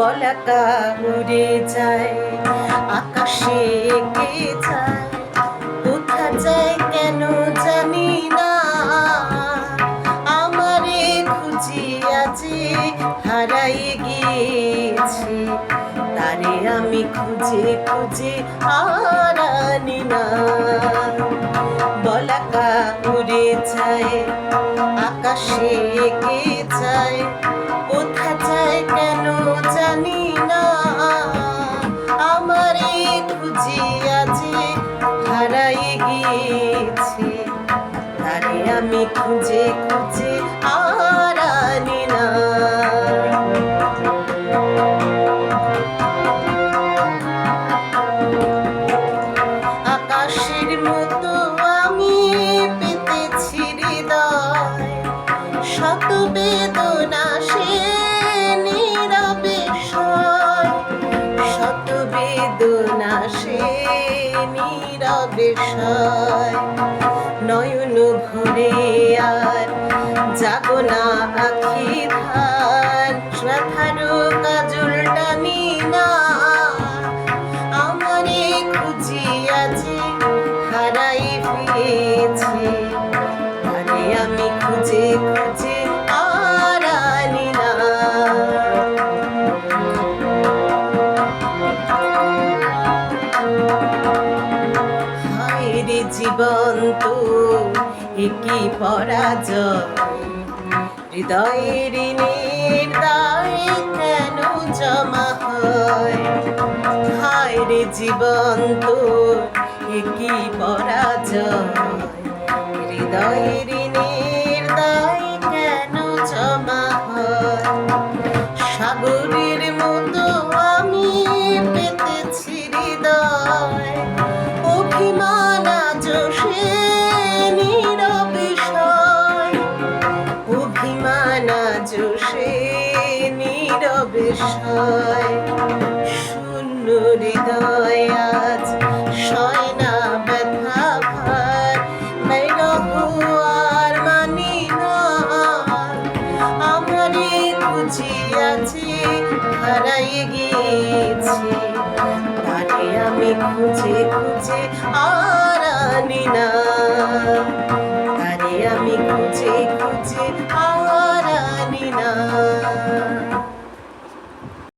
বলাকা উড়ে যায়, আকাশে এঁকে যায়, কোথা যায় কেন জানি না। আমারে খুঁজিয়া যে হারাই গিয়েছি, তারে আমি খুঁজে খুঁজে আর আনি না। বলাকা উড়ে যায়, আকাশে এঁকে যায়, কোথা যায় কেন জানি না। আমারে খুঁজিয়া যে হারাই গিয়েছে, তারে আমি খুঁজে খুঁজে আর আনি না। আকাশের মতো আমি পেতেছি হৃদয়, শত বেদনা সে নীরবে সয়, শত বেদনা সে নীরবে সয়। নয়ন ভরে আর জাগো না আখি ধার, রাধারো কাজল টানি না। আমারে খুঁজিয়া যে হারাই পেয়েছি, তারে আমি খুঁজে খুঁজে আর আনি না। হায় রে জীবন তো একই পরাজয়, হৃদয়ের নির্দায় কেন জমা হয়। হায় রে জীবন তো একই পরাজয়, হৃদয়ের নির্দায় কেন জমা হয়। সাগরের মতো আমি পেতেছি হৃদয়, অভিমান আজ সে নীরবে সয়, অভিমান আজ সে নীরবে সয়। শূন্য হৃদয় আজ সয় না ব্যথা ভার, নাই রহু আর মানি না। আমারে খুঁজিয়া যে হারাই গিয়েছি, তারে আমি খুঁজে খুঁজে